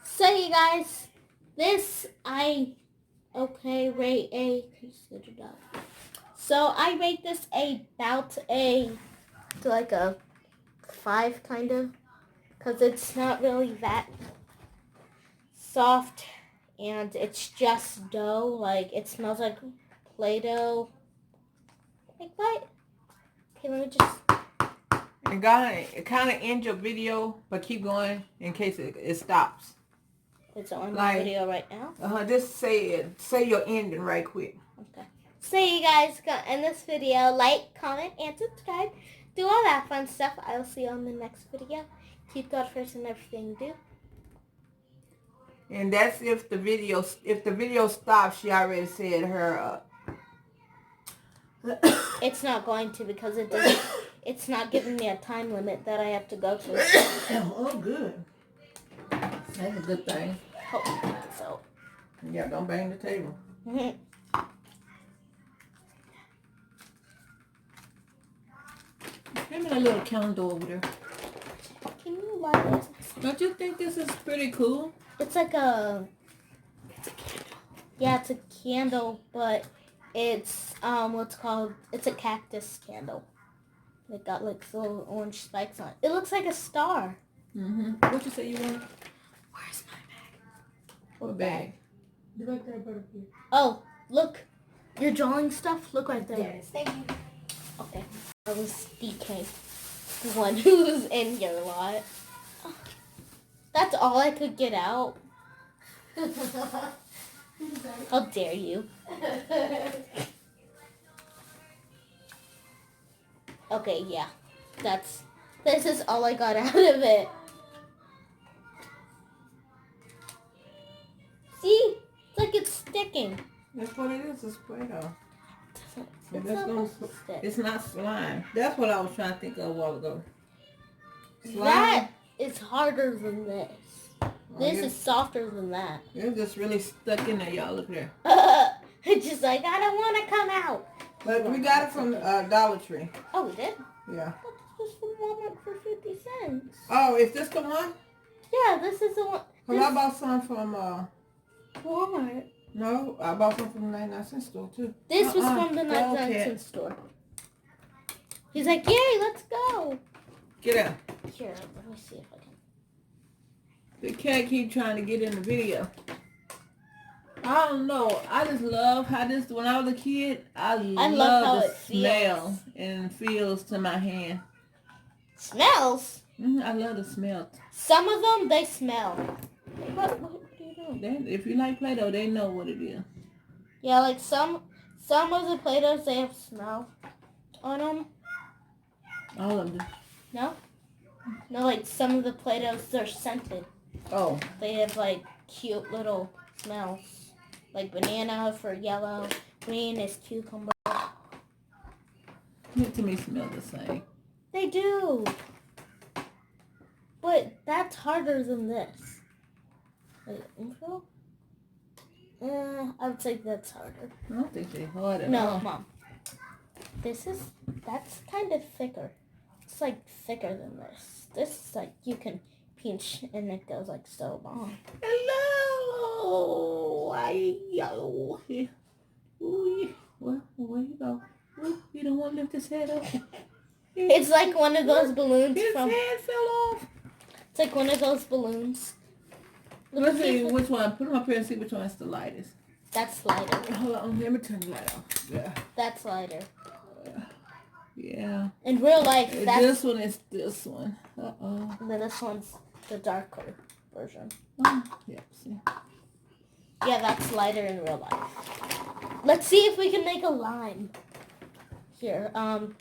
So you guys, rate a. So I rate this about like a 5 kind of, because it's not really that soft and it's just dough. Like it smells like Play-Doh. Like what? Okay, let me just. And kind of end your video, but keep going in case it stops. It's on my video right now. Just say your ending right quick. Okay. So you guys go end this video, like, comment, and subscribe. Do all that fun stuff. I will see you on the next video. Keep God first in everything you do. And that's if the video stops. She already said her. It's not going to because it doesn't. It's not giving me a time limit that I have to go to. Oh, good. That's a good thing. Hopefully so. Yeah, don't bang the table. Give me a little candle over there. Can you light it? Don't you think this is pretty cool? It's like a. It's a candle. Yeah, it's a candle, but it's what's called. It's a cactus candle. It got like little orange spikes on it. It looks like a star. What you say you want? Where's my bag? What bag? Look right there, butterfly. Oh, look. You're drawing stuff? Look right there. Yes. Thank you. Okay. That was DK. The one who's in here a lot. That's all I could get out. How dare you? Okay, yeah. This is all I got out of it. See? It's like it's sticking. That's what it is. It's Play-Doh. It's not slime. That's what I was trying to think of a while ago. Slime. That is harder than this. This is softer than that. It's just really stuck in there, y'all. Look there. It's just like, I don't want to come out. But we got it from Dollar Tree. Oh, we did? Yeah. This was from Walmart for 50 cents. Oh, is this the one? Yeah, this is the one. Because I bought some from Walmart. No, I bought some from the 99-cent store, too. This was from the 99-cent store. He's like, yay, let's go. Get out. Here, let me see if I can. The cat keep trying to get in the video. I don't know. I just love how this, when I was a kid, I love how the smell and feels to my hand. Smells? I love the smell. Some of them, they smell. What do you do? If you like Play-Doh, they know what it is. Yeah, like some of the Play-Dohs, they have smell on them. All of them. No? No, like some of the Play-Dohs, they're scented. Oh. They have like cute little smells. Like banana for yellow. Green is cucumber. To me smell the same. They do. But that's harder than this. Wait, info? I would say that's harder. I don't think they're hard at all. No, Mom. That's kind of thicker. It's like thicker than this. This is like you can pinch and it goes like so long. Hello! Yo. Ooh, well, where you go? Ooh, you don't want to lift his head up. It's like one of those balloons his head fell off. It's like one of those balloons. Let's see which one. Put them up here and see which one's the lightest. That's lighter. Hold on, let me turn the light off. Yeah. That's lighter. Yeah. In real life, this one is this one. And then this one's the darker version. Yep. See. Yeah, that's lighter in real life. Let's see if we can make a lime. Here, so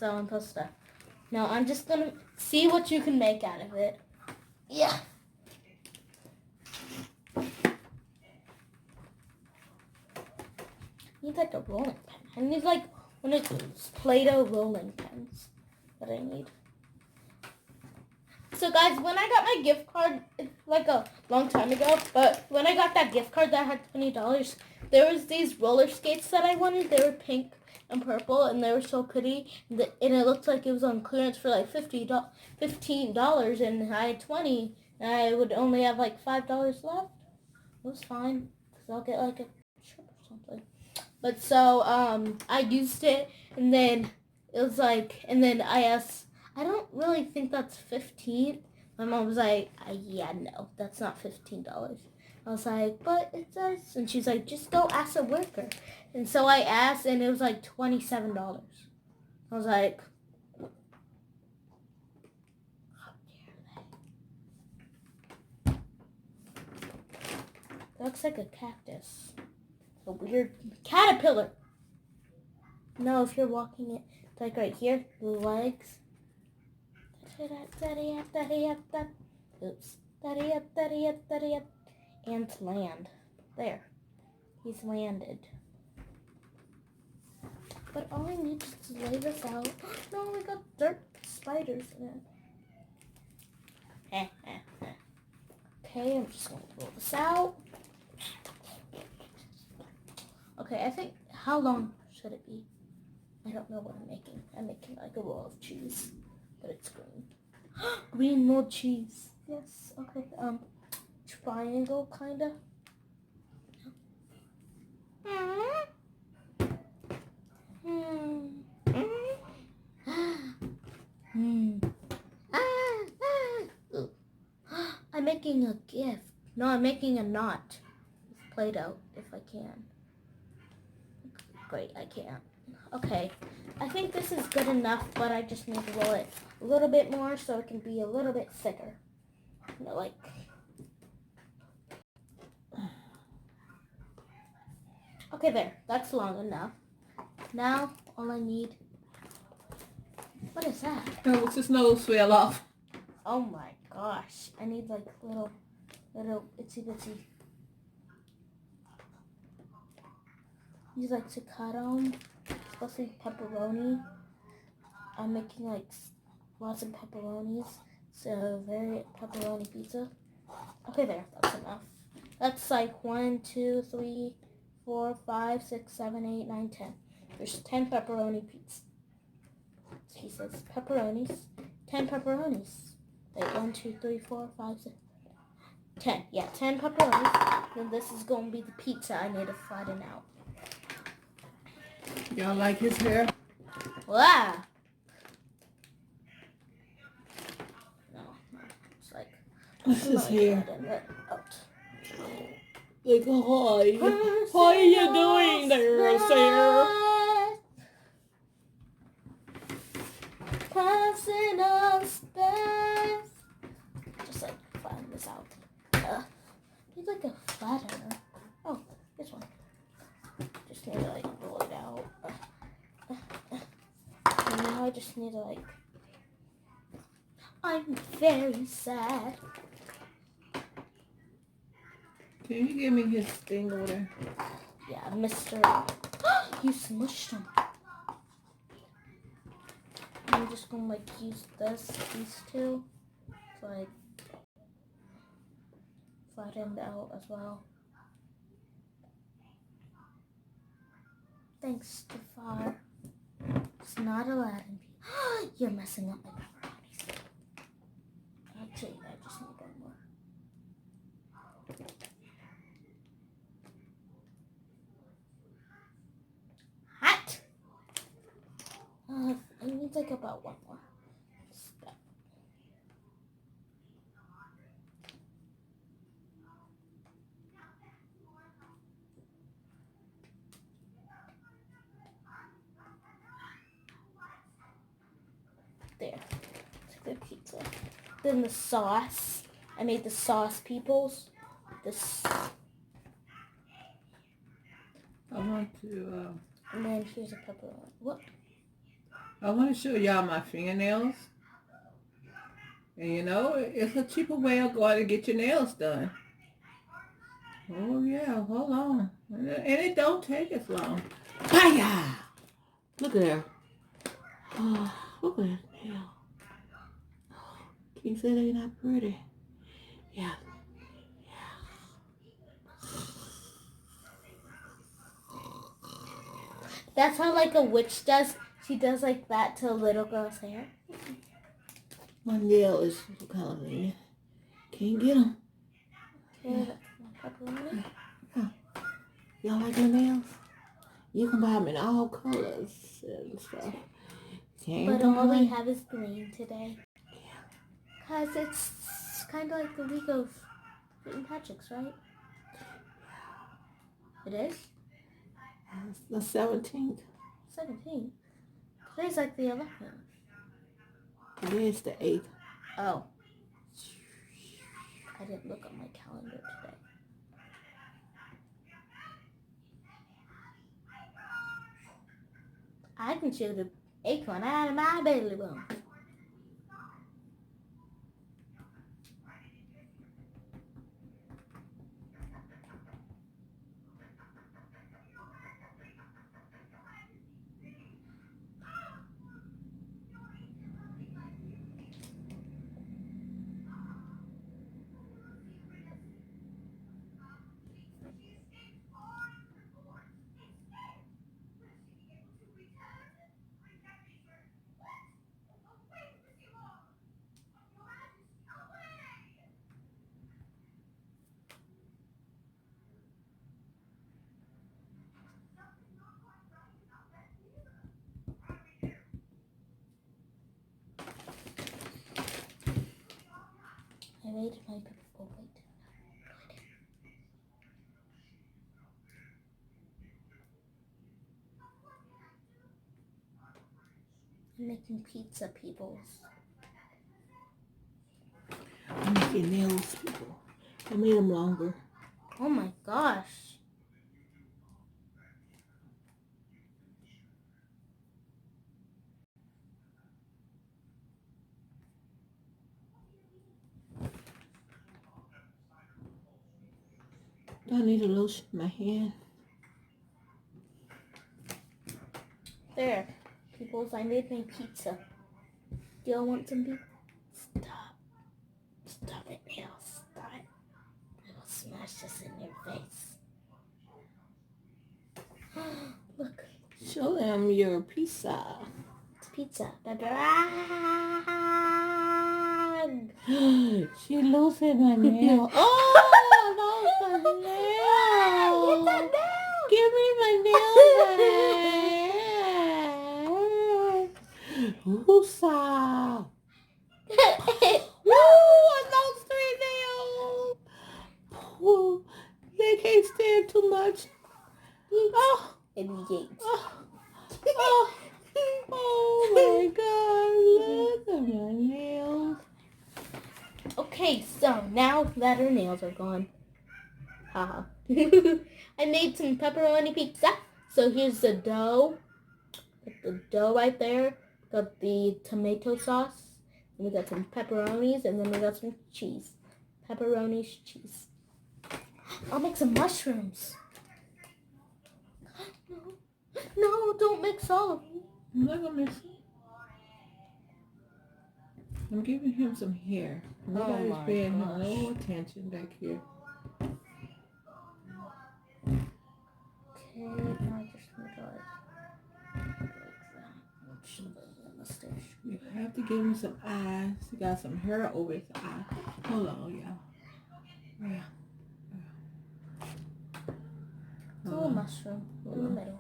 I'm supposed to. No, I'm just gonna see what you can make out of it. Yeah. I need like a rolling pen. I need like one of those Play-Doh rolling pens that I need. So guys, when I got my gift card, like a long time ago, but when I got that gift card that had $20, there was these roller skates that I wanted. They were pink and purple, and they were so pretty. And it looked like it was on clearance for like $15, and I had $20. I would only have like $5 left. It was fine, because I'll get like a trip or something. But so, I used it, and then it was like, and then I asked, I don't really think that's 15. My mom was like, yeah, no, that's not $15. I was like, but it does. And she's like, just go ask a worker. And so I asked, and it was like $27. I was like, how dare they? It looks like a cactus. A weird caterpillar. No, if you're walking it, it's like right here, the legs. Oops. And land. There. He's landed. But all I need is to lay this out. No, we got dirt spiders in it. Okay, I'm just going to roll this out. Okay, I think, how long should it be? I don't know what I'm making. I'm making like a roll of cheese, but it's green. Green mold cheese. Yes, okay, triangle, kinda. I'm making a gift. No, I'm making a knot with Play-Doh, if I can. Great, I can't. Okay, I think this is good enough, but I just need to roll it a little bit more so it can be a little bit thicker. You know, like... Okay, there. That's long enough. Now, all I need... What is that? Oh, it's his nose fell off. Oh my gosh. I need like little itsy bitsy. These like to cut them. Especially pepperoni. I'm making like lots of pepperonis. So very pepperoni pizza. Okay, there. That's enough. That's like 1, 2, 3, 4, 5, 6, 7, 8, 9, 10. There's 10 pepperoni pieces. Pepperonis. 10 pepperonis. Wait, 1, 2, 3, 4, 5, 6, 10. Yeah, 10 pepperonis. Then this is going to be the pizza I need to flatten out. Y'all like his hair? Wow. No. It's like... What's his hair? Like, hi. How are you doing there, sir? Personal space. Just like flatten this out. Need like a flattener. Oh, this one. Just need to like roll it out. And now I just need to like... I'm very sad. Can you give me his thing over there? Yeah, Mr. You smushed him. I'm just gonna like use these two to like flatten out as well. Thanks, Jafar. It's not Aladdin. You're messing up my pepperonis. Actually, I just need one more. Hot! I need like about one more. Step. There. It's a good pizza. Then the sauce. I made the sauce, peoples. This. I want to, And then here's a pepperoni. What? I want to show y'all my fingernails. And you know, it's a cheaper way of going to get your nails done. Oh yeah, hold on. And it don't take as long. Hiya! Look at there. Oh, look at that nail. Can you say they're not pretty? Yeah. That's how like a witch does. She does like that to a little girl's hair. My nail is kind of mean. Can't get them. Okay, that's my pepperoni. Y'all like my nails? You can buy them in all colors and stuff. But all we have is green today. Because it's kind of like the week of St. Patrick's, right? It is? It's the 17th. 17th? Today's like the 11th. Today is the 8th. Oh. I didn't look on my calendar today. I can shoot an acorn out of my belly button. I made my purple plate. I'm making pizza, peoples. I'm making nails, people. I made them longer. Oh my gosh. Do I need to lotion my hand? There, peoples, I made my pizza. Do y'all want some pizza? Stop. Stop it, Neil. Stop it. I will smash this in your face. Look. Show them your pizza. It's pizza. She losing my nail. Oh, lost my nail. Get that nail. Give me my nail back. Woosa. Woo, I lost 3 nails. Woo, they can't stand too much. Oh. And Yates. Oh my God, look at my nails. Okay, so now that her nails are gone. Haha. I made some pepperoni pizza. So here's the dough. Got the dough right there. Got the tomato sauce. And we got some pepperonis, and then we got some cheese. Pepperonis, cheese. I'll make some mushrooms. No, don't mix all of them. I'm not gonna mix it. I'm giving him some hair. Nobody's paying him no attention back here. Okay, now I just gonna go like that. You have to give him some eyes. He got some hair over his eye. Hold on, y'all. Yeah. It's a little mushroom in the middle.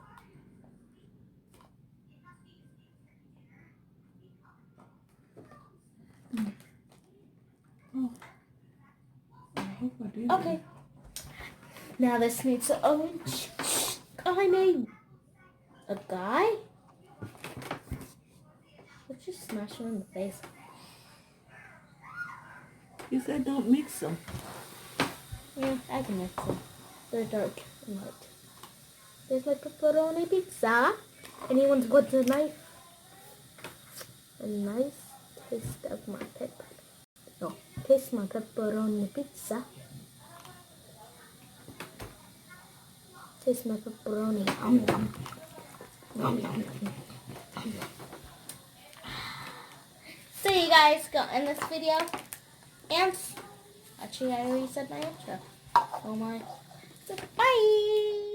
Oh. I hope I did. Okay. Now this needs an orange. Oh, I made a guy. Let's just smash him in the face. You said don't mix them. Yeah, I can mix them. They're dark and light. There's my pepperoni pizza. Anyone want a nice taste of my pepper? No, taste my pepperoni pizza. Taste my pepperoni. Nom, nom. Nom, nom. So you guys go in this video. And actually I already said my intro. Oh my. So bye.